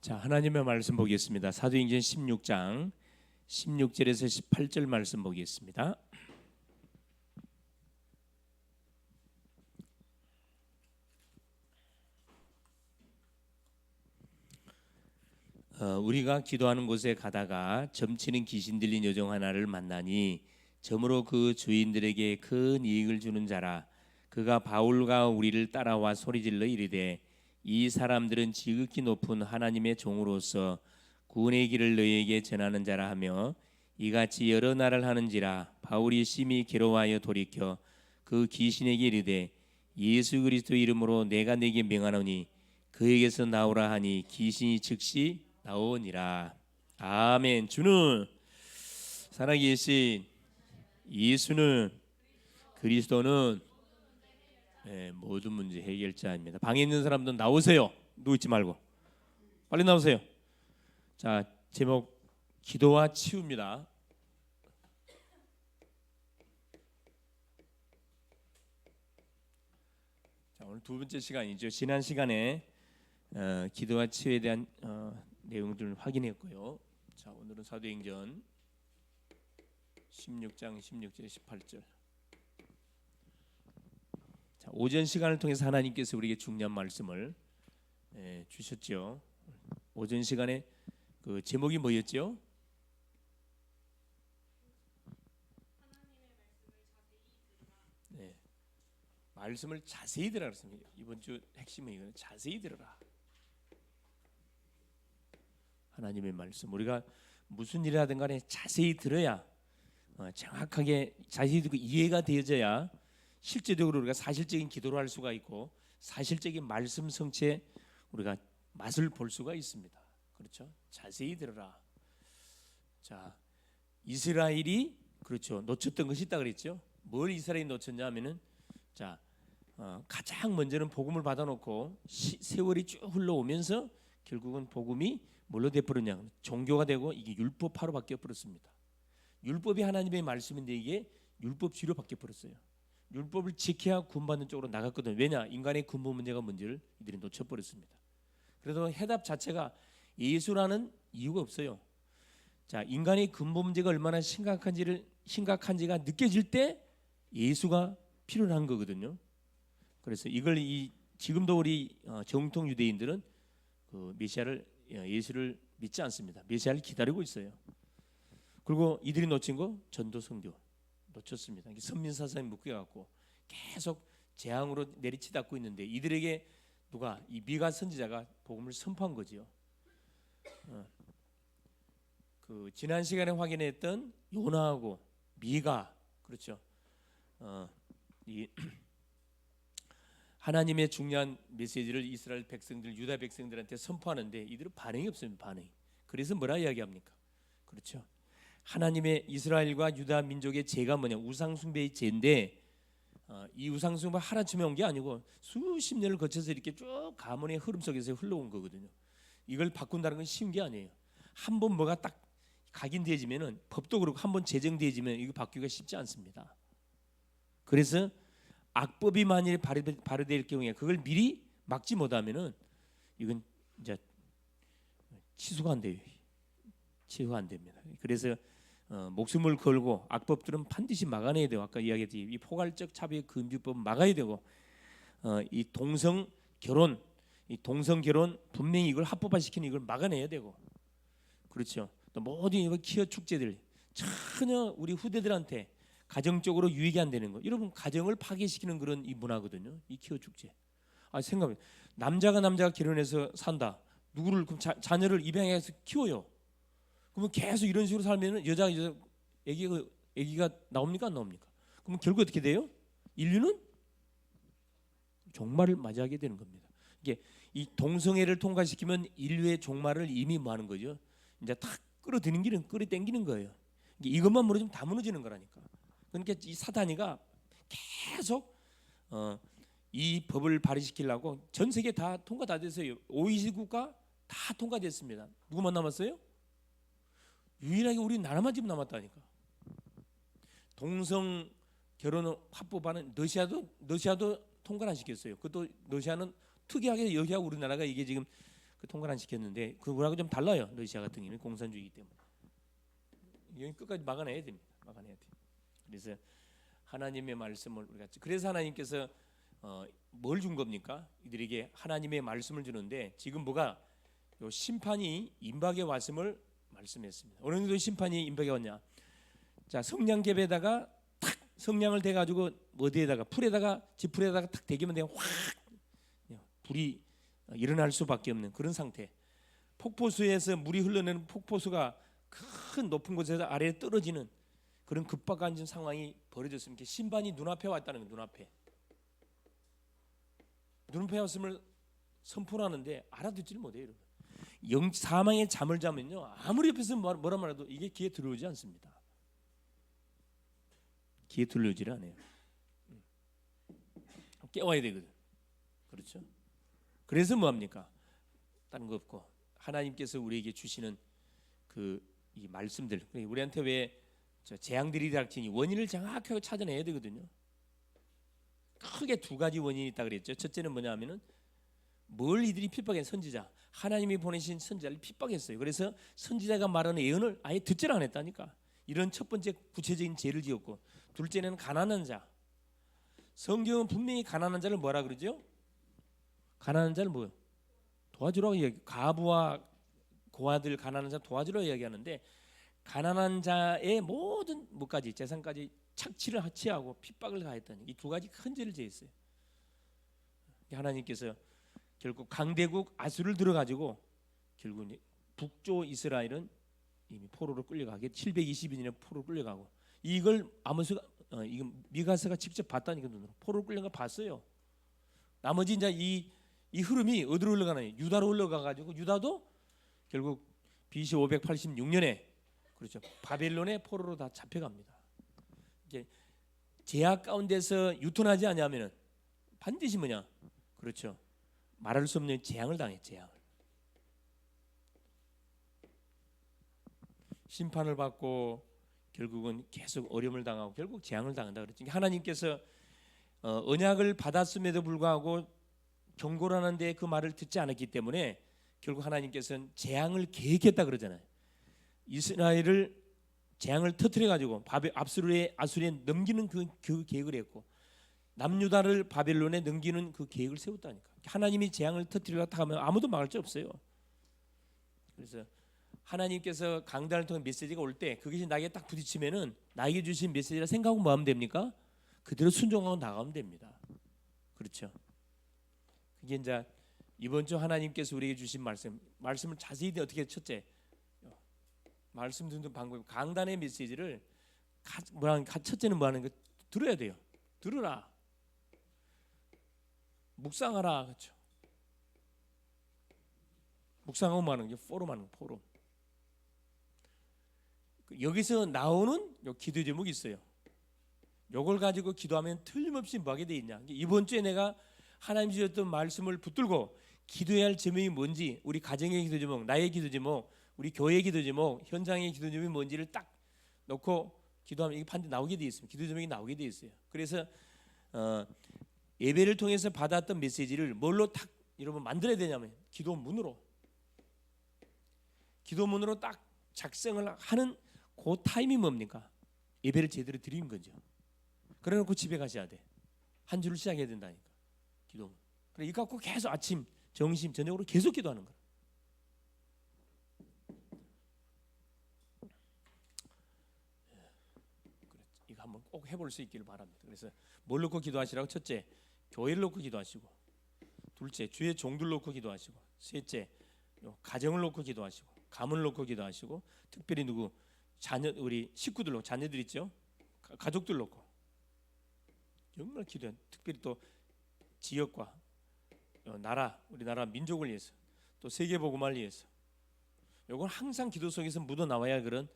자, 하나님의 말씀 보겠습니다. 사도행전 16장 16절에서 18절 말씀 보겠습니다. 우리가 기도하는 곳에 가다가 점치는 귀신 들린 여종 하나를 만나니 점으로 그 주인들에게 큰 이익을 주는 자라. 그가 바울과 우리를 따라와 소리질러 이르되 이 사람들은 지극히 높은 하나님의 종으로서 구원의 길을 너희에게 전하는 자라 하며 이같이 여러 날을 하는지라. 바울이 심히 괴로워하여 돌이켜 그 귀신에게 이르되 예수 그리스도 이름으로 내가 네게 명하노니 그에게서 나오라 하니 귀신이 즉시 나오니라. 아멘. 주는 살아계신 예수는 그리스도는 모든 문제 해결자입니다. 방에 있는 사람도 나오세요. 누워있지 말고 빨리 나오세요. 자, 제목 기도와 치유입니다. 자, 오늘 두 번째 시간이죠. 지난 시간에 기도와 치유에 대한 내용들을 확인했고요. 자, 오늘은 사도행전 16장 16절 18절. 자, 오전 시간을 통해서 하나님께서 우리에게 중요한 말씀을 주셨죠. 오전 시간에 그 제목이 뭐였죠? 말씀을 자세히 들으라 그랬습니다. 이번 주 핵심은 이거는 자세히 들으라. 하나님의 말씀, 우리가 무슨 일을 하든 간에 자세히 들어야 정확하게 자세히 듣고 이해가 되어져야 실제적으로 우리가 사실적인 기도를 할 수가 있고 사실적인 말씀 성취에 우리가 맛을 볼 수가 있습니다. 그렇죠? 자세히 들어라. 자, 이스라엘이 그렇죠, 놓쳤던 것이 있다 그랬죠. 뭘 이스라엘이 놓쳤냐 하면은 자, 가장 먼저는 복음을 받아놓고 세월이 쭉 흘러오면서 결국은 복음이 뭘로 돼버렸냐? 종교가 되고 이게 율법화로 바뀌어버렸습니다. 율법이 하나님의 말씀인데 이게 율법주의로 바뀌어버렸어요. 율법을 지켜야 구원받는 쪽으로 나갔거든요. 왜냐? 인간의 근본 문제가 뭔지를 이들이 놓쳐버렸습니다. 그래서 해답 자체가 예수라는 이유가 없어요. 자, 인간의 근본 문제가 얼마나 심각한지가 느껴질 때 예수가 필요한 거거든요. 그래서 이걸 지금도 우리 정통 유대인들은 그 메시아를 예수를 믿지 않습니다. 메시아를 기다리고 있어요. 그리고 이들이 놓친 거 전도 선교 놓쳤습니다. 선민사상에 묶여갖고 계속 재앙으로 내리치닫고 있는데 이들에게 누가 이 미가 선지자가 복음을 선포한 거지요. 그 지난 시간에 확인했던 요나하고 미가 그렇죠. 이 하나님의 중요한 메시지를 이스라엘 백성들, 유다 백성들한테 선포하는데 이들은 반응이 없습니다. 반응이. 그래서 뭐라 이야기합니까? 그렇죠. 하나님의 이스라엘과 유다 민족의 죄가 뭐냐? 우상숭배의 죄인데 이 우상숭배 하루아침에 온 게 아니고 수십 년을 거쳐서 이렇게 쭉 가문의 흐름 속에서 흘러온 거거든요. 이걸 바꾼다는 건 쉬운 게 아니에요. 한번 뭐가 딱 각인되어지면은 법도 그렇고 한번 제정되어지면 이거 바뀌기가 쉽지 않습니다. 그래서 악법이 만일 발효될 경우에 그걸 미리 막지 못하면은 이건 이제 취소가 안 돼요. 취소가 안 됩니다. 그래서 목숨을 걸고 악법들은 반드시 막아내야 돼요. 아까 이야기했듯이 이 포괄적 차별 금지법 막아야 되고 이 동성 결혼 분명히 이걸 합법화시키는 이걸 막아내야 되고 그렇죠. 또 모든 이거 기업 축제들 전혀 우리 후대들한테 가정적으로 유익이 안 되는 거. 여러분 가정을 파괴시키는 그런 이 문화거든요. 이 키워 축제. 생각해. 남자가 결혼해서 산다. 누구를 그럼 자녀를 입양해서 키워요. 그러면 계속 이런 식으로 살면은 여자 아기가 나옵니까 안 나옵니까? 그러면 결국 어떻게 돼요? 인류는 종말을 맞이하게 되는 겁니다. 이게 이 동성애를 통과시키면 인류의 종말을 이미 뭐 하는 거죠? 이제 탁 끌어들이는 길은 끌어당기는 거예요. 이것만 무너지면 다 무너지는 거라니까. 그러니까 이 사단이가 계속 이 법을 발휘시키려고 전 세계 다 통과 다 됐어요. OECD 국가 다 통과됐습니다. 누구만 남았어요? 유일하게 우리 나라만 지금 남았다니까. 동성 결혼 합법화는 러시아도 통과를 안 시켰어요. 그것도 러시아는 특이하게 여기하고 우리나라가 이게 지금 그 통과를 안 시켰는데 그거하고 좀 달라요. 러시아 같은 경우는 공산주의이기 때문에 여기 끝까지 막아내야 됩니다. 막아내야 돼. 그래서 하나님의 말씀을 우리가 그래서 하나님께서 뭘 준 겁니까? 이들에게 하나님의 말씀을 주는데 지금 뭐가 요 심판이 임박에 왔음을 말씀했습니다. 어느 정도 심판이 임박에 왔냐? 자, 성냥개에다가 탁 성냥을 대 가지고 어디에다가 풀에다가 지풀에다가 탁 대기면 그냥 확 불이 일어날 수밖에 없는 그런 상태. 폭포수에서 물이 흘러내는 폭포수가 큰 높은 곳에서 아래에 떨어지는 그런 급박한 상황이 벌어졌습니다. 심판이 눈앞에 왔다는 거예요. 눈앞에 왔음을 선포하는데 알아듣지를 못해요. 사망의 잠을 자면요 아무리 옆에서 뭐라 말해도 이게 귀에 들어오지 않습니다. 귀에 들어오지를 않아요. 깨워야 되거든. 그렇죠? 그래서 뭐합니까? 다른 거 없고 하나님께서 우리에게 주시는 이 말씀들 우리한테 왜 재앙들이 닥치니 원인을 정확하게 찾아내야 되거든요. 크게 두 가지 원인이 있다 그랬죠. 첫째는 뭐냐면은 뭘 이들이 핍박한 선지자 하나님이 보내신 선지자를 핍박했어요. 그래서 선지자가 말하는 예언을 아예 듣질 않았다니까. 이런 첫 번째 구체적인 죄를 지었고 둘째는 가난한 자. 성경은 분명히 가난한 자를 뭐라 그러죠? 가난한 자를 뭐요? 도와주라고 이야기. 가부와 고아들 가난한 자 도와주라고 이야기하는데 가난한 자의 모든 뭐까지 재산까지 착취를 하고 핍박을 가했다니 이 두 가지 큰 죄를 지었어요. 하나님께서 결국 강대국 아수를 들어가지고 결국 북조 이스라엘은 이미 포로로 끌려가게 720인의 포로로 끌려가고 이걸 아모스가 이건 미가서가 직접 봤다니까 눈으로 포로로 끌려가 봤어요. 나머지 이제 이 흐름이 어디로 흘러가나요? 유다로 흘러가가지고 유다도 결국 BC 586년에 그렇죠 바벨론의 포로로 다 잡혀갑니다. 이제 제약 가운데서 유턴하지 않으면은 반드시 뭐냐? 그렇죠. 말할 수 없는 재앙을 당해 재앙을. 심판을 받고 결국은 계속 어려움을 당하고 결국 재앙을 당한다 그랬죠. 하나님께서 언약을 받았음에도 불구하고 경고를 하는데 그 말을 듣지 않았기 때문에 결국 하나님께서는 재앙을 계획했다 그러잖아요. 이스라엘을 재앙을 터뜨려 가지고 아수리에 넘기는 그 계획을 했고 남유다를 바벨론에 넘기는 그 계획을 세웠다니까. 하나님이 재앙을 터뜨리려고 하면 아무도 막을 수 없어요. 그래서 하나님께서 강단을 통해 메시지가 올 때 그것이 나에게 딱 부딪히면은 나에게 주신 메시지라 생각하고 뭐 하면 됩니까? 그대로 순종하고 나가면 됩니다. 그렇죠? 그게 이제 이번 주 하나님께서 우리에게 주신 말씀을 자세히 어떻게 첫째 말씀 듣는 방법 강단의 메시지를 첫째는 뭐 하는 거 들어야 돼요. 들으라. 묵상하라. 그렇죠? 묵상하고 뭐 하는 게 포럼하는 거 포럼. 여기서 나오는 요 기도 제목이 있어요. 요걸 가지고 기도하면 틀림없이 뭐 하게 돼 있냐. 이번 주에 내가 하나님 주셨던 말씀을 붙들고 기도해야 할 제목이 뭔지 우리 가정의 기도 제목, 나의 기도 제목, 우리 교회의 기도 제목, 현장의 기도 제목이 뭔지를 딱 놓고 기도하면 이게 반드시 나오게 돼 있습니다. 기도 제목이 나오게 돼 있어요. 그래서 예배를 통해서 받았던 메시지를 뭘로 딱 여러분 만들어야 되냐면 기도문으로 딱 작성을 하는 그 타임이 뭡니까? 예배를 제대로 드리는 거죠. 그래놓고 집에 가셔야 돼. 한 주를 시작해야 된다니까. 기도문. 그래 이거 갖고 계속 아침, 점심, 저녁으로 계속 기도하는 거야. 이거 한번 꼭 해볼 수 있기를 바랍니다. 그래서 뭘 놓고 기도하시라고? 첫째, 교회를 놓고 기도하시고, 둘째, 주의 종들 놓고 기도하시고, 셋째, 가정을 놓고 기도하시고, 가문을 놓고 기도하시고, 특별히 누구 자녀 우리 식구들 놓고 자녀들 있죠, 가족들 놓고 정말 기도해. 특별히 또 지역과 나라, 우리나라 민족을 위해서, 또 세계 복음을 위해서. 이건 항상 기도 속에서 묻어 나와야 그런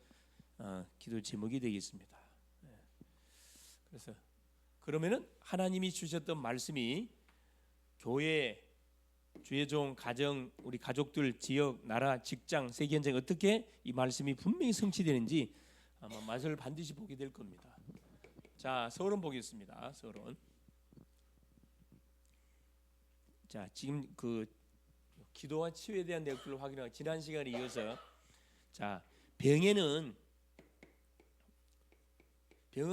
기도 제목이 되겠습니다. 그래서 그러면은 하나님이 주셨던 말씀이 교회, 주의 종, 가정, 우리 가족들, 지역, 나라, 직장, 세계 현장에 어떻게 이 말씀이 분명히 성취되는지 아마 맛을 반드시 보게 될 겁니다. 자, 서론 보겠습니다. 서론. 자, 지금 그 기도와 치유에 대한 내용들을 확인하고 지난 시간에 이어서 자 병은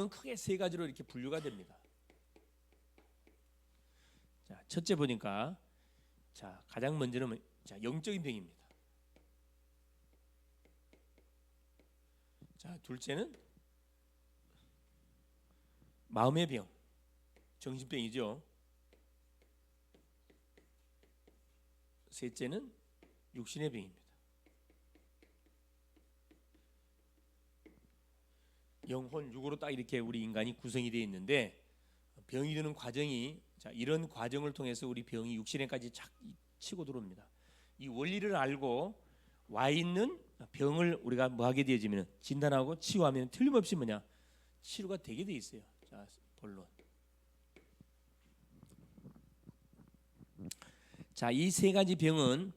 크게 세 가지로 이렇게 분류가 됩니다. 자 첫째 보니까 자 가장 먼저는 자 영적인 병입니다. 자 둘째는 마음의 병, 정신병이죠. 셋째는 육신의 병입니다. 영혼, 육으로 딱 이렇게 우리 인간이 구성이 되어 있는데 병이 드는 과정이 자 이런 과정을 통해서 우리 병이 육신에까지 착 치고 들어옵니다. 이 원리를 알고 와 있는 병을 우리가 뭐 하게 되어지면 진단하고 치유하면 틀림없이 뭐냐 치료가 되게 돼 있어요. 자 본론. 자 이 세 가지 병은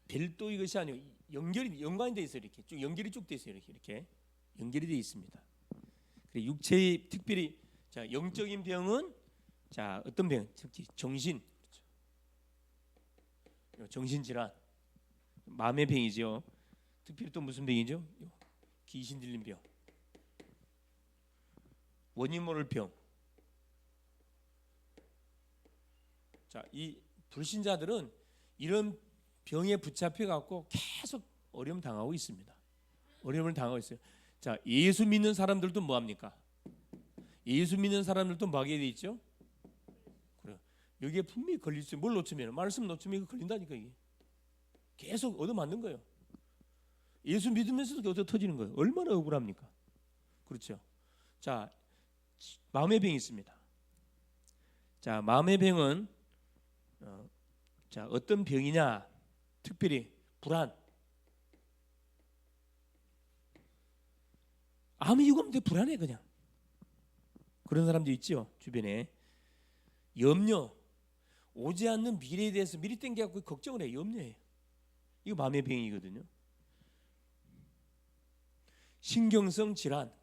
별도 이것이 아니고 연관이 돼 있어요. 이렇게 쭉 연결이 쭉 돼 있어요. 이렇게 연결이 돼 있습니다. 그리고 육체의 특별히 자 영적인 병은 자 어떤 병? 특히 정신, 그렇죠. 정신 질환, 마음의 병이죠. 특별히 또 무슨 병이죠? 귀신 들린 병, 원인 모를 병. 자, 이 불신자들은 이런 병에 붙잡혀 갖고 계속 어려움 당하고 있습니다. 어려움을 당하고 있어요. 자, 예수 믿는 사람들도 뭐 합니까? 예수 믿는 사람들도 뭐 하게 돼 있죠? 그래. 여기에 분명히 걸릴 수, 뭘 놓치면 말씀 놓치면 이거 걸린다니까 이게. 계속 얻어맞는 거예요. 예수 믿으면서도 얻어 터지는 거예요. 얼마나 억울합니까? 그렇죠. 자, 마음의 병이 있습니다. 자, 마음의 병은 자 어떤 병이냐? 특별히 불안. 아무 이유가 없는데 불안해 그냥. 그런 사람도 있죠 주변에. 염려, 오지 않는 미래에 대해서 미리 땡겨갖고 걱정을 해. 염려해. 이거 마음의 병이거든요. 신경성 질환.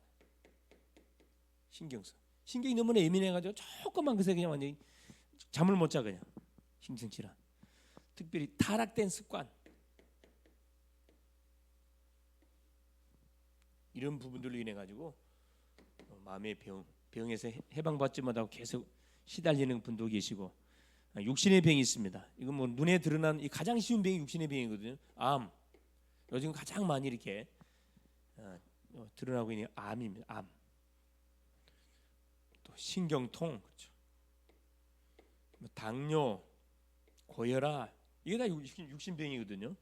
신경이 너무나 예민해가지고 조금만 그새 그냥 완전히 잠을 못 자 그냥. 신경 질환. 특별히 타락된 습관. 이런 부분들로 인해 가지고 마음의 병에서 해방받지 못하고 계속 시달리는 분도 계시고 육신의 병이 있습니다. 이건 뭐 눈에 드러난 이 가장 쉬운 병이 육신의 병이거든요. 암. 요즘 가장 많이 이렇게 드러나고 있는 암입니다. 암. 또 신경통, 그렇죠. 당뇨, 고혈압 이게 다 육신병이거든요.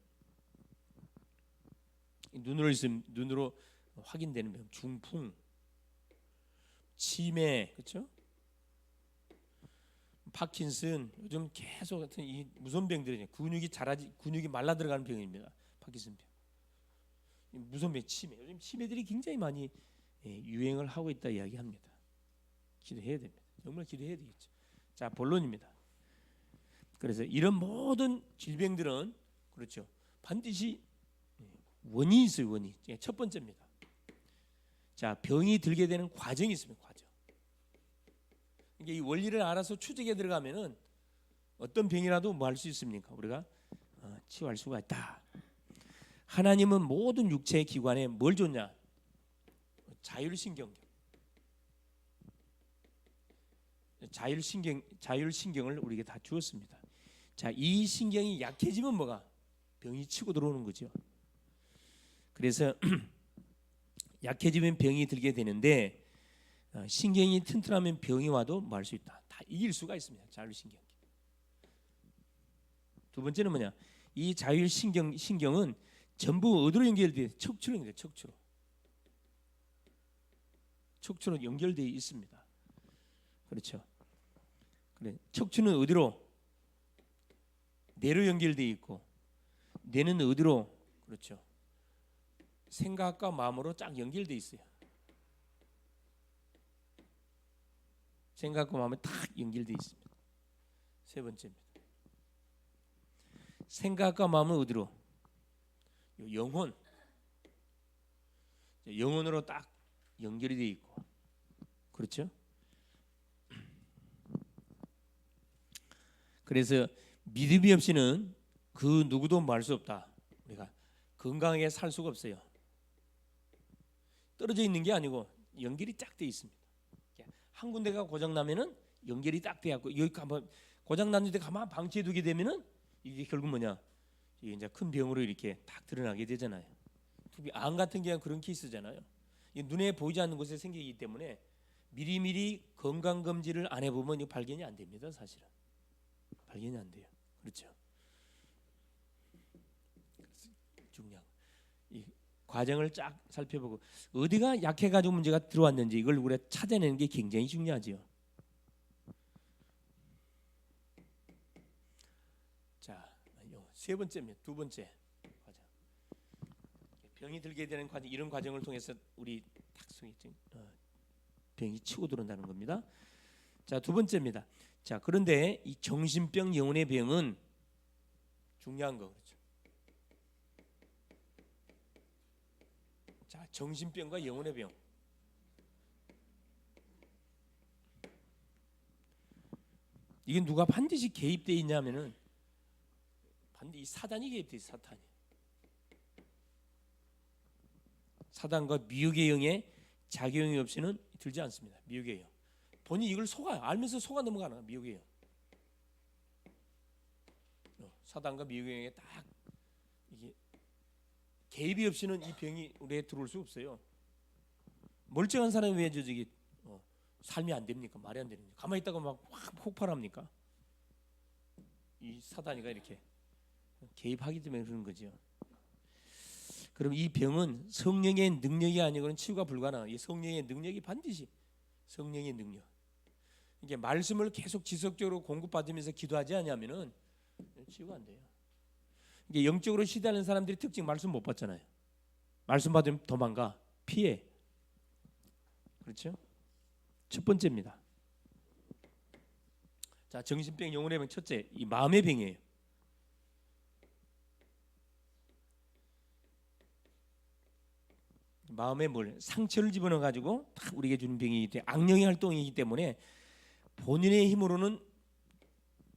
눈으로 확인되는 병, 중풍, 치매, 그렇죠? 파킨슨, 요즘 계속 같은 이 무서운 병들이 근육이 말라 들어가는 병입니다. 파킨슨 병, 무서운 병, 치매. 요즘 치매들이 굉장히 많이 유행을 하고 있다 이야기합니다. 기도해야 됩니다. 정말 기도해야 되겠죠. 자, 본론입니다. 그래서 이런 모든 질병들은 그렇죠. 반드시 원인이 있어요. 원인. 첫 번째입니다. 자, 병이 들게 되는 과정이 있습니다. 과정. 이게 이 원리를 알아서 추적에 들어가면은 어떤 병이라도 뭐 할 수 있습니까? 우리가 치유할 수가 있다. 하나님은 모든 육체의 기관에 뭘 줬냐? 자율신경을 우리에게 다 주었습니다. 자, 이 신경이 약해지면 뭐가? 병이 치고 들어오는 거죠. 그래서 약해지면 병이 들게 되는데 신경이 튼튼하면 병이 와도 뭐 할 수 있다. 다 이길 수가 있습니다. 자율신경. 두 번째는 뭐냐? 이 자율신경은 전부 어디로 연결되어? 척추로 연결돼요. 척추로 연결되어 있습니다. 그렇죠. 그래. 척추는 어디로? 뇌로 연결되어 있고, 뇌는 어디로? 그렇죠. 생각과 마음으로 쫙 연결되어 있어요. 생각과 마음이 딱 연결되어 있습니다. 세 번째입니다. 생각과 마음은 어디로? 영혼으로 딱 연결이 되어 있고, 그렇죠? 그래서 믿음이 없이는 그 누구도 뭐 할 수 없다. 우리가 건강하게 살 수가 없어요. 떨어져 있는 게 아니고 연결이 딱 돼 있습니다. 한 군데가 고장 나면은 연결이 딱 돼 갖고 여기 한번 고장 났는데 가만 방치해 두게 되면은 이게 결국 뭐냐? 이게 이제 큰 병으로 이렇게 딱 드러나게 되잖아요. 특히 암 같은 경우는 그런 케이스잖아요. 눈에 보이지 않는 곳에 생기기 때문에 미리미리 건강 검진을 안 해보면 이거 발견이 안 됩니다. 사실은 발견이 안 돼요. 그렇죠? 중요한 이 과정을 쫙 살펴보고 어디가 약해가지고 문제가 들어왔는지 이걸 우리가 찾아내는 게 굉장히 중요하지요. 자, 세 번째입니다. 두 번째 과정. 병이 들게 되는 과정, 이런 과정을 통해서 우리 병이 치고 들어온다는 겁니다. 자, 두 번째입니다. 자, 그런데 이 정신병, 영혼의 병은 중요한 거 그렇죠. 자, 정신병과 영혼의 병. 이게 누가 반드시 개입되어 있냐면은 반드시 사단이 개입되어 있어요. 사단과 미혹의 영의 작용이 없이는 들지 않습니다. 미혹의 영. 본인이 이걸 속아요. 알면서 속아 넘어가는 거예요. 미혹의 영. 사단과 미혹의 영에 딱 이게 개입이 없이는 이 병이 우리에 들어올 수 없어요. 멀쩡한 사람이 왜 저기 삶이 안 됩니까? 말이 안 되는데 가만히 있다가 막 확 폭발합니까? 이 사단이가 이렇게 개입하기 때문에 그런 거죠. 그럼 이 병은 성령의 능력이 아니고는 치유가 불가능한. 이 성령의 능력이 반드시 성령의 능력. 이게 말씀을 계속 지속적으로 공급받으면서 기도하지 않으면은 치유가 안 돼요. 이게 영적으로 시달리는 사람들이 특징 말씀 못 받잖아요. 말씀 받으면 도망가, 피해. 그렇죠? 첫 번째입니다. 자, 정신병, 영혼의 병 첫째, 이 마음의 병이에요. 마음에 뭘 상처를 집어넣어 가지고 다 우리에게 주는 병이기 때문에 악령의 활동이기 때문에 본인의 힘으로는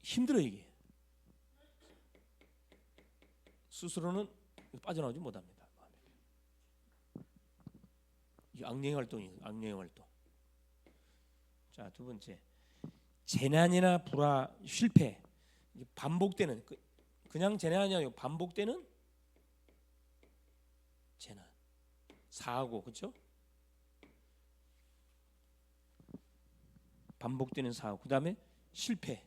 힘들어요. 이게 스스로는 빠져나오지 못합니다. 이 악령의 활동이에요. 악령의 활동. 자, 두 번째, 재난이나 불화, 실패, 반복되는 그냥 재난이 아니고 반복되는 재난, 사고, 그렇죠? 반복되는 사고, 그 다음에 실패.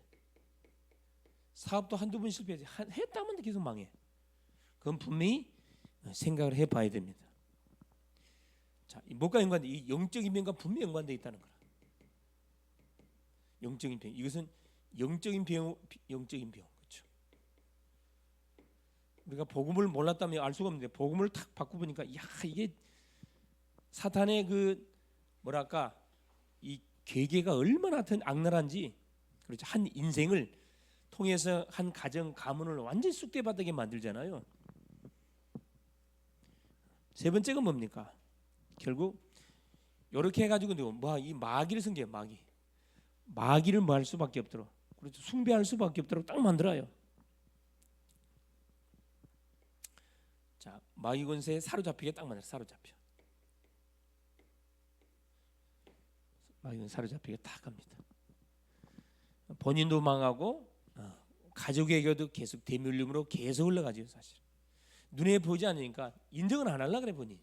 사업도 한두 번 실패하지 했다면 계속 망해. 그건 분명히 생각을 해봐야 됩니다. 자, 뭐가 연관돼? 이 영적인 병과 분명히 연관돼 있다는 거라. 영적인 병. 이것은 영적인 병, 영적인 병. 그렇죠? 우리가 복음을 몰랐다면 알 수가 없는데 복음을 탁 바꾸고 보니까 야, 이게 사탄의 그 뭐랄까 이 괴계가 얼마나 악랄한지. 그렇죠? 한 인생을 통해서 한 가정 가문을 완전히 쑥대바닥에 만들잖아요. 세 번째가 뭡니까? 결국 이렇게 해가지고 뭐 이 마귀를 섬겨요. 마귀를 뭐 할 수밖에 없도록, 그렇죠? 숭배할 수밖에 없도록 딱 만들어요. 자, 마귀 권세에 사로잡히게 딱 만들어. 사로잡혀. 마귀는 사로잡히게 딱 합니다. 본인도 망하고 가족에게도 계속 대물림으로 계속 흘러가죠. 사실 눈에 보이지 않으니까 인정은 안 하려고 그래. 본인.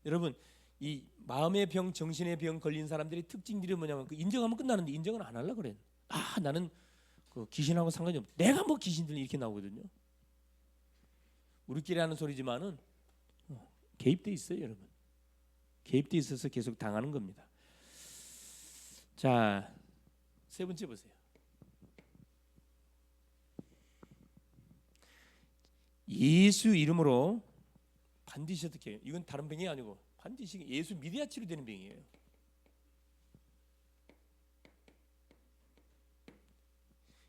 여러분, 이 마음의 병, 정신의 병 걸린 사람들이 특징들이 뭐냐면 그 인정하면 끝나는데 인정은 안 하려고 그래. 아, 나는 그 귀신하고 상관이 없어. 내가 뭐 귀신들 이렇게 나오거든요. 우리끼리 하는 소리지만은 개입돼 있어요, 여러분. 개입돼 있어서 계속 당하는 겁니다. 자, 세 번째 보세요. 예수 이름으로 반드시 어떻게 해요? 이건 다른 병이 아니고 반드시 예수 믿어야 치료되는 병이에요.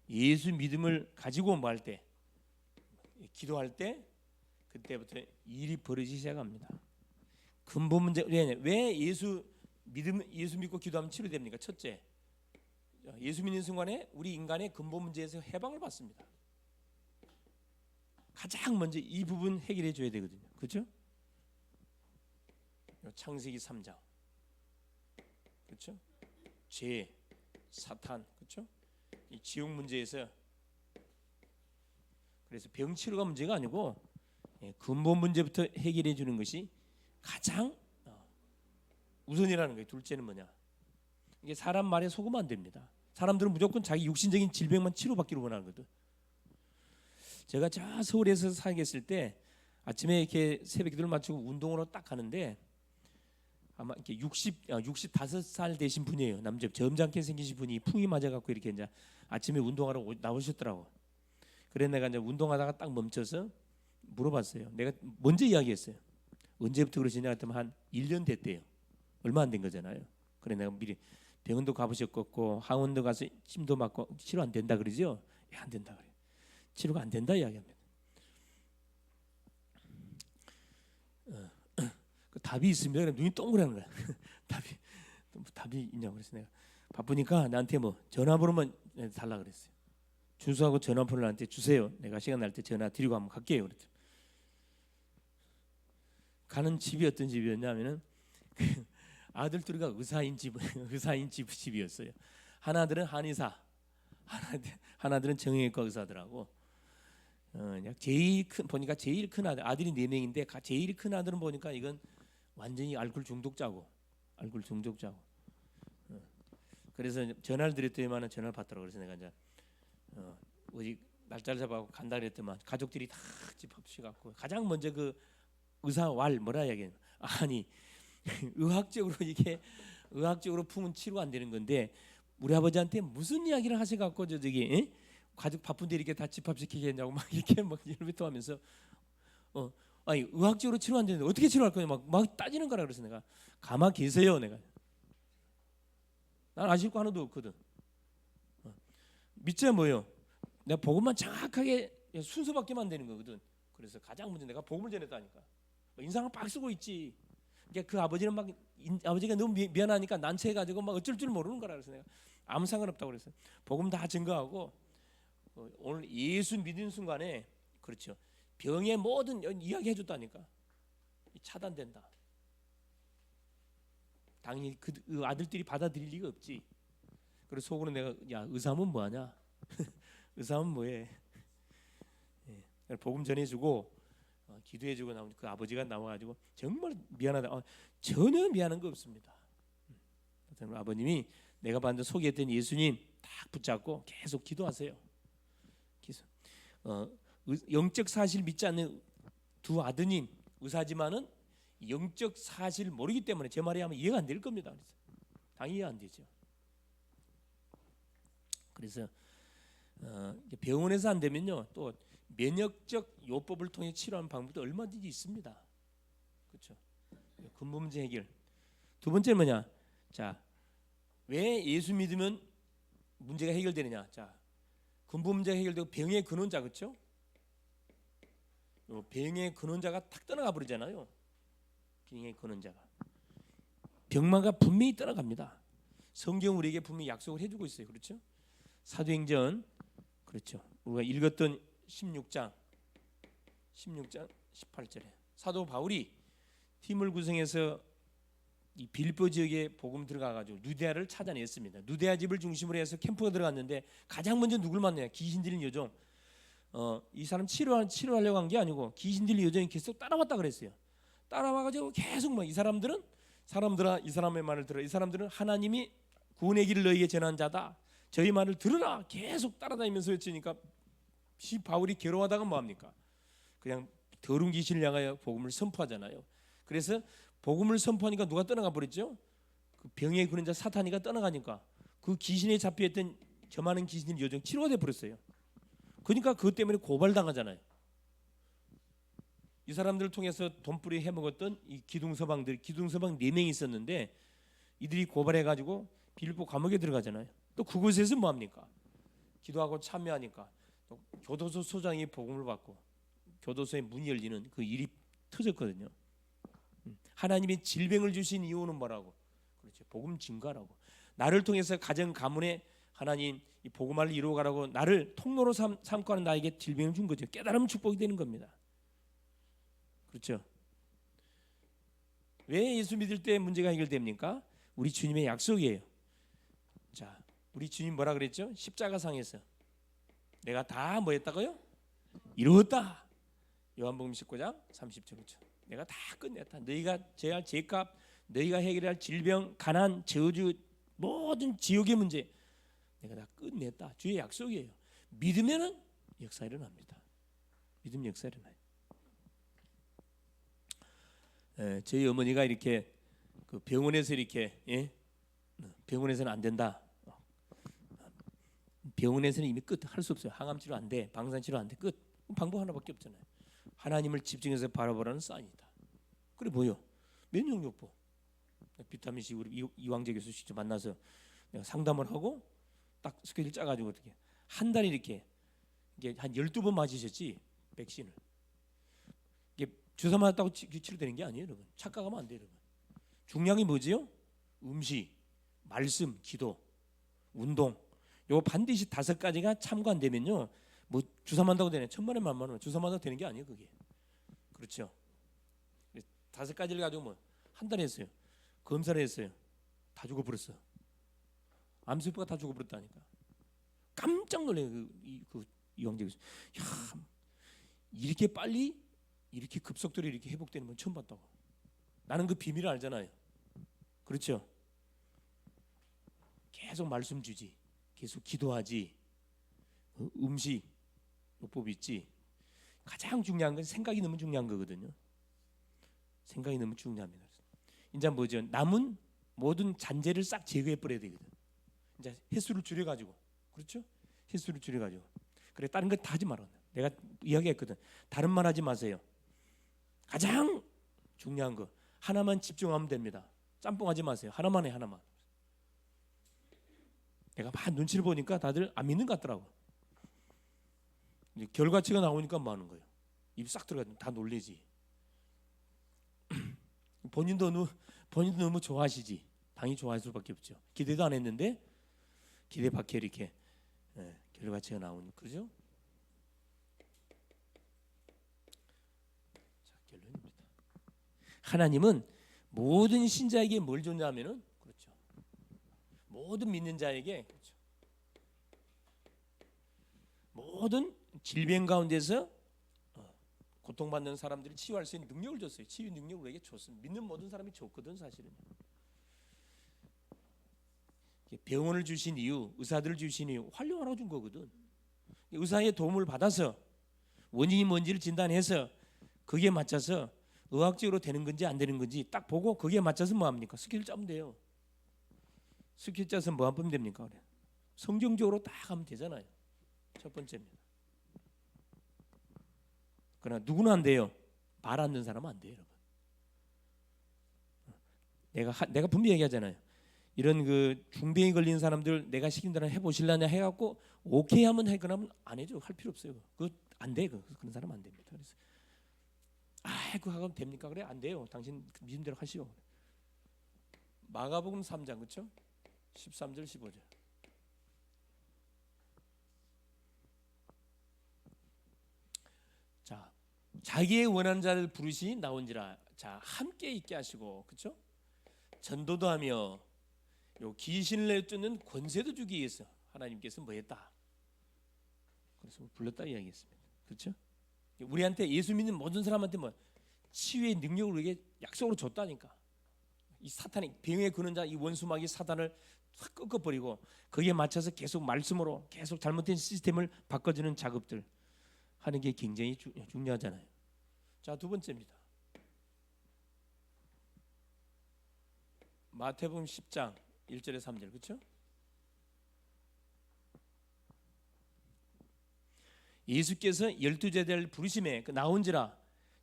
예수 믿음을 가지고 뭐 할 때, 기도할 때 그때부터 일이 벌어지기 시작합니다. 근본 문제. 왜 예수 믿고 기도하면 치료됩니까? 첫째, 예수 믿는 순간에 우리 인간의 근본 문제에서 해방을 받습니다. 가장 먼저 이 부분 해결해 줘야 되거든요. 그렇죠? 창세기 3장. 그렇죠? 죄, 사탄, 그렇죠? 이 지옥 문제에서 그래서 병치료가 문제가 아니고 근본 문제부터 해결해 주는 것이 가장 우선이라는 거예요. 둘째는 뭐냐? 이게 사람 말에 속으면 안 됩니다. 사람들은 무조건 자기 육신적인 질병만 치료받기를 원하거든. 제가 저 서울에서 살겠을 때 아침에 이렇게 새벽 기도를 마치고 운동으로 딱 가는데 아마 이렇게 65살 되신 분이에요. 남자 점잖게 생기신 분이 풍이 맞아갖고 이렇게 이제 아침에 운동하러 나오셨더라고. 그래 내가 이제 운동하다가 딱 멈춰서 물어봤어요. 내가 먼저 이야기했어요. 언제부터 그러시냐 했더니 한 1년 됐대요. 얼마 안 된 거잖아요. 그래 내가 미리 병원도 가보셨고 항원도 가서 침도 맞고 치료 안 된다 그러죠? 예, 안 된다 그래. 치료가 안 된다 이야기합니다. 그 답이 있으면 눈이 동그라는 거야. 답이 있냐고 그래서 내가 바쁘니까 나한테 뭐 전화번호만 달라 그랬어요. 주소하고 전화번호를 나한테 주세요. 내가 시간 날 때 전화 드리고 한번 갈게요. 그랬더니 가는 집이 어떤 집이었냐면은 아들 둘이가 의사인 집이었어요. 하나들은 한의사, 하나들은 정형외과 의사들하고 제일 큰 아들이 4명인데 제일 큰 아들은 보니까 이건 완전히 알코올 중독자고. 그래서 전화를 드렸더니만 전화를 받더라고. 그래서 내가 이제 어디 날짜를 잡아고 간다 그랬더만 가족들이 다 집합시갖고 가장 먼저 그 의사 뭐라 얘기해? 아니 의학적으로 풍은 치료가 안 되는 건데 우리 아버지한테 무슨 이야기를 하셔갖고 저기 가족 바쁜데 이렇게 다 집합시키겠냐고 막 이렇게 막 일부터 하면서 아니 의학적으로 치료 안 되는데 어떻게 치료할 거냐 막 따지는 거라. 그래서 내가 가만 계세요. 내가 난 아실 거 하나도 없거든. 믿자 뭐요? 내가 복음만 정확하게 순서밖에만 되는 거거든. 그래서 가장 먼저 내가 복음을 전했다니까. 인상을 빡 쓰고 있지. 그러니까 그 아버지는 막 아버지가 너무 미안하니까 난처해가지고 막 어쩔 줄 모르는 거라. 그래서 내가 아무 상관없다고 그랬어요. 복음 다 증거하고 오늘 예수 믿는 순간에 그렇죠. 병의 모든 이야기해줬다니까. 차단된다. 당연히 그 아들들이 받아들일 리가 없지. 그래서 속으로 내가 야 의사면 뭐하냐? 의사면 뭐해? 복음 전해주고 기도해주고 나오면 그 아버지가 나와가지고 정말 미안하다. 전혀 미안한 거 없습니다. 아버님이 내가 방금 소개했던 예수님 딱 붙잡고 계속 기도하세요. 영적 사실 믿지 않는 두 아드님 의사지만은 영적 사실 모르기 때문에 제 말이 하면 이해가 안 될 겁니다. 그래서 당연히 이해 안 되죠. 그래서 병원에서 안 되면요 또 면역적 요법을 통해 치료하는 방법도 얼마든지 있습니다. 그렇죠? 근본 문제 해결. 두 번째는 뭐냐? 자, 왜 예수 믿으면 문제가 해결되느냐? 자, 근본 문제가 해결되고 병의 근원자 그렇죠? 병의 근원자가 탁 떠나가 버리잖아요. 병의 근원자가 병마가 분명히 떠나갑니다. 성경 우리에게 분명히 약속을 해주고 있어요. 그렇죠? 사도행전 그렇죠. 우리가 읽었던 16장 18절에 사도 바울이 팀을 구성해서 이 빌보 지역에 복음 들어가가지고 누데아를 찾아냈습니다. 누데아 집을 중심으로 해서 캠프가 들어갔는데 가장 먼저 누굴 만나냐? 귀신 들린 여종. 이 사람 치료하려고 한 게 아니고 귀신 들린 여종이 계속 따라왔다 그랬어요. 따라와가지고 계속 이 사람들아 이 사람의 말을 들어. 이 사람들은 하나님이 구원의 길을 너희에게 전한 자다. 저희 말을 들으라. 계속 따라다니면서 외치니까 바울이 괴로워하다가 뭐합니까? 그냥 더러운 귀신을 향하여 복음을 선포하잖아요. 그래서 복음을 선포하니까 누가 떠나가 버렸죠? 그 병의 근원자 사탄이가 떠나가니까 그 귀신에 잡혀있던 저 많은 귀신들이 요즘 치료가 돼 버렸어요. 그러니까 그것 때문에 고발당하잖아요. 이 사람들을 통해서 돈벌이 해먹었던 이 기둥서방 4명이 있었는데 이들이 고발해가지고 빌립보 감옥에 들어가잖아요. 또 그곳에서 뭐합니까? 기도하고 참여하니까 또 교도소 소장이 복음을 받고 교도소의 문이 열리는 그 일이 터졌거든요. 하나님이 질병을 주신 이유는 뭐라고? 그렇죠. 복음 증거라고. 나를 통해서 가정 가문에 하나님 이 복음화를 이루어가라고 나를 통로로 삼고 하는 나에게 질병을 준 거죠. 깨달으면 축복이 되는 겁니다. 그렇죠? 왜 예수 믿을 때 문제가 해결됩니까? 우리 주님의 약속이에요. 자, 우리 주님 뭐라 그랬죠? 십자가상에서 내가 다 뭐 했다고요? 이루었다. 요한복음 19장 30절. 그렇죠? 내가 다 끝냈다. 너희가 제할 죄값, 너희가 해결할 질병, 가난, 저주, 모든 지옥의 문제 내가 다 끝냈다. 주의 약속이에요. 믿으면은 역사 일어납니다. 믿음 역사 일어나요. 저희 어머니가 이렇게 그 병원에서 이렇게 병원에서는 안 된다. 병원에서는 이미 끝. 할 수 없어요. 항암 치료 안 돼. 방사선 치료 안 돼. 끝. 방법 하나밖에 없잖아요. 하나님을 집중해서 바라보라는 사인이다. 그래 보여. 면역요법. 비타민 C 우리 이왕재 교수 직접 만나서 내가 상담을 하고 딱 스케줄 짜가지고 어떻게 한 달에 이렇게 이게 한 12번 맞으셨지 백신을. 이게 주사 맞았다고 치료되는 게 아니에요, 여러분. 착각하면 안 돼요, 여러분. 중요한 게 뭐지요? 음식, 말씀, 기도, 운동. 요 반드시 5가지가 참고 안 되면요, 뭐 주사 맞다고 되네. 1,000만원, 10,000원 주사 맞다고 되는 게 아니에요, 그게. 그렇죠? 5가지를 가지고 뭐 한 달 했어요. 검사를 했어요. 다 죽어버렸어. 암세포가 다 죽어버렸다니까. 깜짝 놀래요. 이왕재 교수. 야, 이렇게 빨리 이렇게 급속도로 이렇게 회복되는 건 처음 봤다고. 나는 그 비밀을 알잖아요. 그렇죠? 계속 말씀 주지, 계속 기도하지, 음식 요법 있지. 가장 중요한 건 생각이 너무 중요한 거거든요. 생각이 너무 중요합니다. 이제 뭐죠? 남은 모든 잔재를 싹 제거해 버려야 되거든. 이제 횟수를 줄여가지고, 그렇죠? 횟수를 줄여가지고. 그래, 다른 거 다 하지 말아. 내가 이야기했거든. 다른 말 하지 마세요. 가장 중요한 거 하나만 집중하면 됩니다. 짬뽕하지 마세요. 하나만 해, 하나만. 내가 막 눈치를 보니까 다들 안 믿는 것 같더라고. 이제 결과치가 나오니까 뭐 하는 거예요? 입 싹 들어가면 다 놀래지. 본인도 너무 좋아하시지. 당연히 좋아할 수밖에 없죠. 기대도 안 했는데 기대 밖에 이렇게 결과치가 나오니, 그죠? 자, 결론입니다. 하나님은 모든 신자에게 뭘 줬냐면은, 그렇죠, 모든 믿는 자에게, 그렇죠, 모든 질병 가운데서 고통받는 사람들이 치유할 수 있는 능력을 줬어요. 치유 능력을 우리에게 줬습니다. 믿는 모든 사람이 줬거든, 사실은. 병원을 주신 이유, 의사들을 주신 이유, 활용하라고 준 거거든. 의사의 도움을 받아서 원인이 뭔지를 진단해서 거기에 맞춰서 의학적으로 되는 건지 안 되는 건지 딱 보고 거기에 맞춰서 뭐 합니까? 스킬 짜면 돼요. 스킬 짜서 뭐 하면 됩니까? 그래. 성경적으로 딱 하면 되잖아요. 첫 번째입니다. 그러나 누구는 안 돼요. 말 안 듣는 사람은 안 돼요, 여러분. 내가 분명히 얘기하잖아요. 이런 그 중병이 걸린 사람들 내가 시킨 대로 해보실라냐 해갖고 오케이 하면 해, 그러면 안 해줘. 할 필요 없어요. 그거 안 돼. 그런 사람 안 됩니다. 그래서 그거 하면 됩니까? 그래, 안 돼요. 당신 믿음대로 하시오. 마가복음 3장, 그렇죠? 13절 15절. 자, 자기의 원하는 자를 부르시 나온지라. 자, 함께 있게 하시고, 그렇죠? 전도도 하며 요 귀신을 내쫓는 권세도 주기 위해서 하나님께서 뭐 했다? 그래서 불렀다 이야기했습니다. 그렇죠? 우리한테 예수 믿는 모든 사람한테 뭐 치유의 능력을 우리에게 약속으로 줬다니까. 이 사탄이 병에 그는 자, 이 원수마귀 사단을 확 꺾어버리고 거기에 맞춰서 계속 말씀으로 계속 잘못된 시스템을 바꿔주는 작업들 하는 게 굉장히 중요하잖아요. 자, 두 번째입니다. 마태복음 10장 1절에 3절, 그렇죠? 예수께서 12제자를 부르심에 나온지라.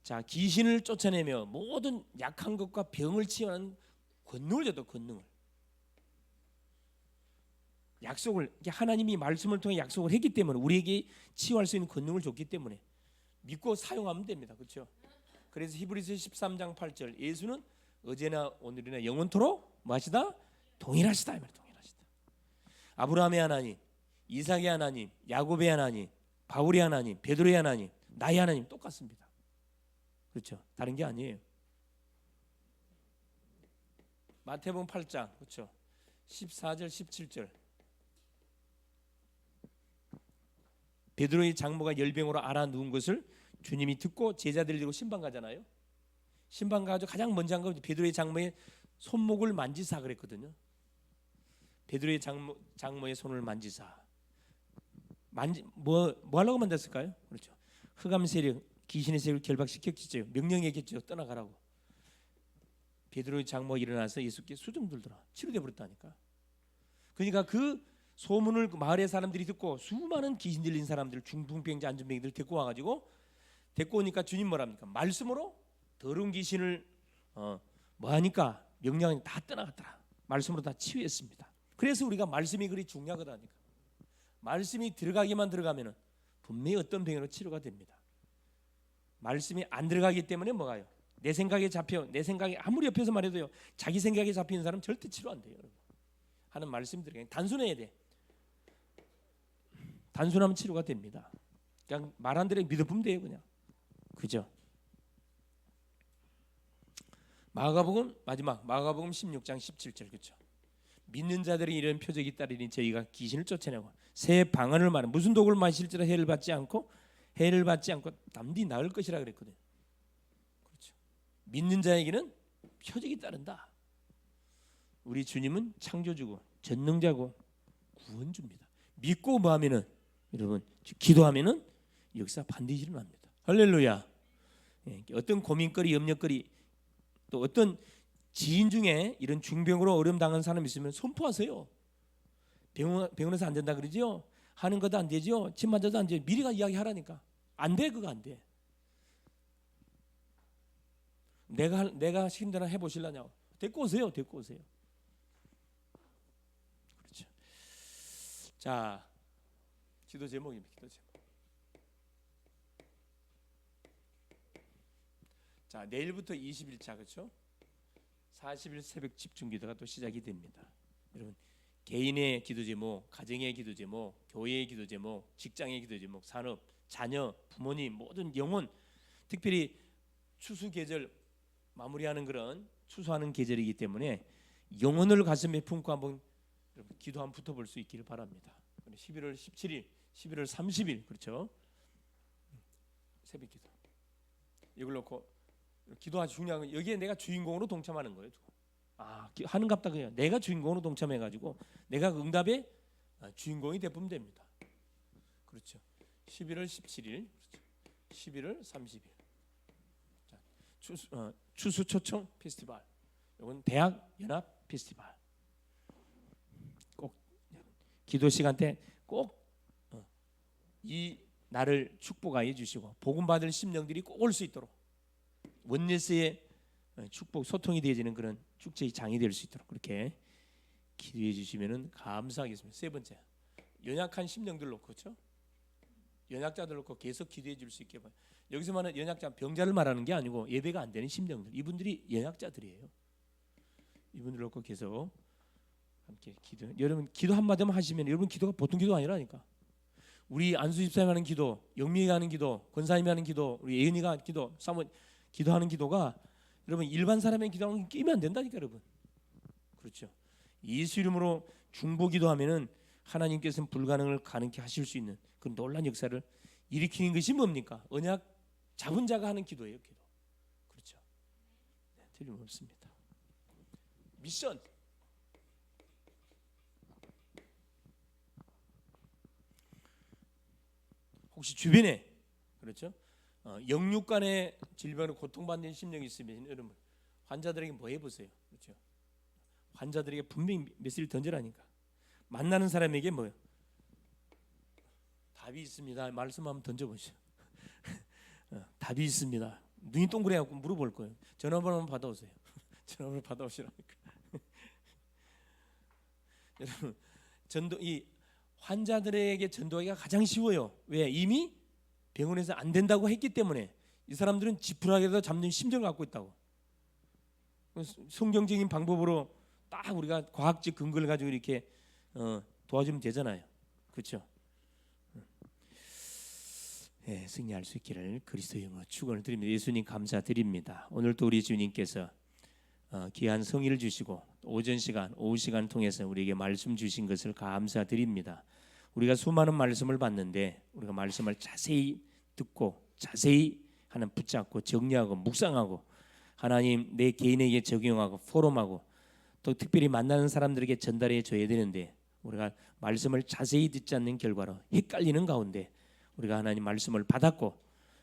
자, 귀신을 쫓아내며 모든 약한 것과 병을 치유하는 권능을 줬다. 권능을. 약속을, 하나님이 말씀을 통해 약속을 했기 때문에 우리에게 치유할 수 있는 권능을 줬기 때문에 믿고 사용하면 됩니다. 그렇죠? 그래서 히브리서 13장 8절, 예수는 어제나 오늘이나 영원토록 뭐하시다? 동일하시다. 이 말, 동일하시다. 아브라함의 하나님, 이삭의 하나님, 야곱의 하나님, 바울의 하나님, 베드로의 하나님, 나의 하나님 똑같습니다. 그렇죠? 다른 게 아니에요. 마태복음 8장 그렇죠? 14절 17절 베드로의 장모가 열병으로 앓아 누운 것을 주님이 듣고 제자들 들고 신방 가잖아요. 신방 가서 가장 먼저 한 건 베드로의 장모의 손목을 만지사 그랬거든요. 베드로의 장모의 손을 만지사. 뭐 하려고 만졌을까요? 그렇죠. 흑암 세력, 귀신의 세력을 결박시켰겠죠. 명령했겠죠. 떠나가라고. 베드로의 장모가 일어나서 예수께 수종 들더라. 치료돼 버렸다니까. 그러니까 그 소문을 마을의 사람들이 듣고 수많은 귀신 들린 사람들, 중풍병자, 안전병들 데리고 와가지고 데리고 오니까 주님 뭐랍니까? 말씀으로 더러운 귀신을 뭐하니까 명령이 다 떠나갔더라. 말씀으로 다 치유했습니다. 그래서 우리가 말씀이 그리 중요하다니까. 말씀이 들어가기만 들어가면은 분명히 어떤 병으로 치료가 됩니다. 말씀이 안 들어가기 때문에 뭐가요? 내 생각에 잡혀, 내 생각에 아무리 옆에서 말해도요, 자기 생각에 잡히는 사람 절대 치료 안 돼요. 여러분. 하는 말씀이 들어가요. 단순해야 돼. 단순하면 치료가 됩니다. 그냥 말한 대로 믿어보면 돼요, 그냥. 그죠? 마가복음 마지막 마가복음 16장 17절 그렇죠? 믿는 자들이 이런 표적이 따르니 저희가 귀신을 쫓아내고 새 방언을 말하는 무슨 독을 마실지라 해를 받지 않고 남들이 나을 것이라 그랬거든요. 그렇죠? 믿는 자에게는 표적이 따른다. 우리 주님은 창조주고 전능자고 구원주입니다. 믿고 뭐하면은 여러분 기도하면은 역사 반드시 일어납니다. 할렐루야. 어떤 고민거리, 염려거리 또 어떤 지인 중에 이런 중병으로 어려움 당한 사람이 있으면 선포하세요. 병원에서 안 된다 그러죠. 하는 것도 안 되죠. 침 맞아도 안 돼요. 미리가 이야기하라니까. 안 돼, 그거 안 돼. 내가 힘드나 해보실라냐고. 데리고 오세요. 그렇죠. 자, 기도 제목입니다. 기도 제목. 자, 내일부터 20일차 그렇죠? 40일 새벽 집중 기도가 또 시작이 됩니다. 여러분 개인의 기도 제목, 가정의 기도 제목, 교회의 기도 제목, 직장의 기도 제목, 산업, 자녀, 부모님 모든 영혼 특별히 추수 계절 마무리하는 그런 추수하는 계절이기 때문에 영혼을 가슴에 품고 한번 기도 한번 붙어볼 수 있기를 바랍니다. 11월 17일, 11월 30일 그렇죠? 새벽 기도 이걸 놓고 기도 아주 중요한 건 여기에 내가 주인공으로 동참하는 거예요. 하는갑다 그냥 내가 주인공으로 동참해가지고 내가 응답의 주인공이 되면 됩니다. 그렇죠. 11월 17일, 그렇죠. 11월 30일. 자, 추수 초청 페스티벌. 이건 대학 연합 페스티벌. 꼭 기도 시간 때 꼭 이 날을 축복하여 주시고 복음 받을 심령들이 꼭 올 수 있도록 원예스의 축복 소통이 되어지는 그런 축제의 장이 될 수 있도록 그렇게 기도해 주시면은 감사하겠습니다. 세 번째, 연약한 심령들 놓고 그렇죠? 연약자들 놓고 계속 기도해 줄 수 있게 봐요. 여기서 말하는 연약자 병자를 말하는 게 아니고 예배가 안 되는 심령들, 이분들이 연약자들이에요. 이분들 놓고 계속 함께 기도. 여러분 기도 한마디만 하시면 여러분 기도가 보통 기도 아니라니까. 우리 안수 집사님 하는 기도, 영미가 하는 기도, 권사님이 하는 기도, 우리 예은이가 하는 기도, 사모 기도하는 기도가 여러분 일반 사람의 기도하는 끼면 안 된다니까 여러분. 그렇죠. 예수 이름으로 중보 기도하면은 하나님께서는 불가능을 가능케 하실 수 있는 그 놀라운 역사를 일으키는 것이 뭡니까? 언약 잡은 자가 하는 기도예요. 기도. 그렇죠. 네, 틀림없습니다. 미션. 혹시 주변에 그렇죠? 영육간의 질병으로 고통받는 심령이 있으면 여러분 환자들에게 뭐 해보세요. 그렇죠? 환자들에게 분명히 메시지를 던지라니까. 만나는 사람에게 뭐요? 답이 있습니다. 말씀 한번 던져보시죠. 답이 있습니다. 눈이 동그래갖고 물어볼 거예요. 전화번호 한번 받아오세요. 전화번호 받아오시라니까. 여러분 전도 이 환자들에게 전도하기가 가장 쉬워요. 왜? 이미 병원에서 안 된다고 했기 때문에 이 사람들은 지푸라기라도 잡는 심정을 갖고 있다고. 성경적인 방법으로 딱 우리가 과학적 근거를 가지고 이렇게 도와주면 되잖아요. 그렇죠? 예, 승리할 수 있기를 그리스도의 영으로 축원을 드립니다. 예수님 감사드립니다. 오늘 또 우리 주님께서 귀한 성의를 주시고 오전 시간, 오후 시간 통해서 우리에게 말씀 주신 것을 감사드립니다. 우리가 수많은 말씀을 봤는데 우리가 말씀을 자세히 듣고 자세히 하나 붙잡고 정리하고 묵상하고 하나님 내 개인에게 적용하고 포럼하고 또 특별히 만나는 사람들에게 전달해 줘야 되는데 우리가 말씀을 자세히 듣지 않는 결과로 헷갈리는 가운데 우리가 하나님 말씀을 받았고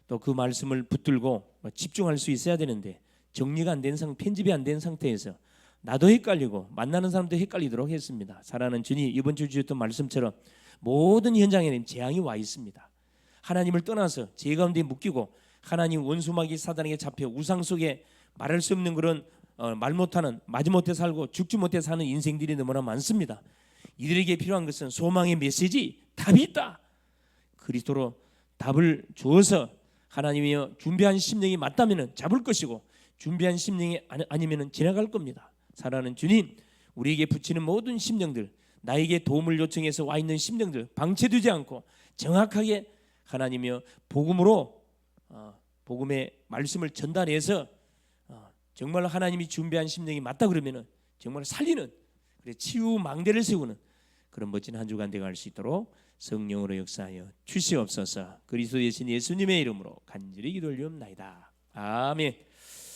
또 그 말씀을 붙들고 집중할 수 있어야 되는데 정리가 안 된 편집이 안 된 상태에서 나도 헷갈리고 만나는 사람도 헷갈리도록 했습니다. 사랑하는 주님, 이번 주 주셨던 말씀처럼 모든 현장에는 재앙이 와 있습니다. 하나님을 떠나서 제 가운데 묶이고 하나님 원수마귀 사단에게 잡혀 우상 속에 말할 수 없는 그런 말 못하는 마지못해 살고 죽지 못해 사는 인생들이 너무나 많습니다. 이들에게 필요한 것은 소망의 메시지, 답이 있다. 그리스도로 답을 주어서 하나님이여 준비한 심령이 맞다면 잡을 것이고 준비한 심령이 아니면 지나갈 겁니다. 사랑하는 주님, 우리에게 붙이는 모든 심령들, 나에게 도움을 요청해서 와 있는 심령들 방치되지 않고 정확하게 하나님이여 복음으로 복음의 말씀을 전달해서 정말 하나님이 준비한 심령이 맞다 그러면은 정말 살리는 치유 망대를 세우는 그런 멋진 한 주간 되어갈 수 있도록 성령으로 역사하여 주시옵소서. 그리스도 예수님의 이름으로 간절히 기도 올리옵나이다. 아멘.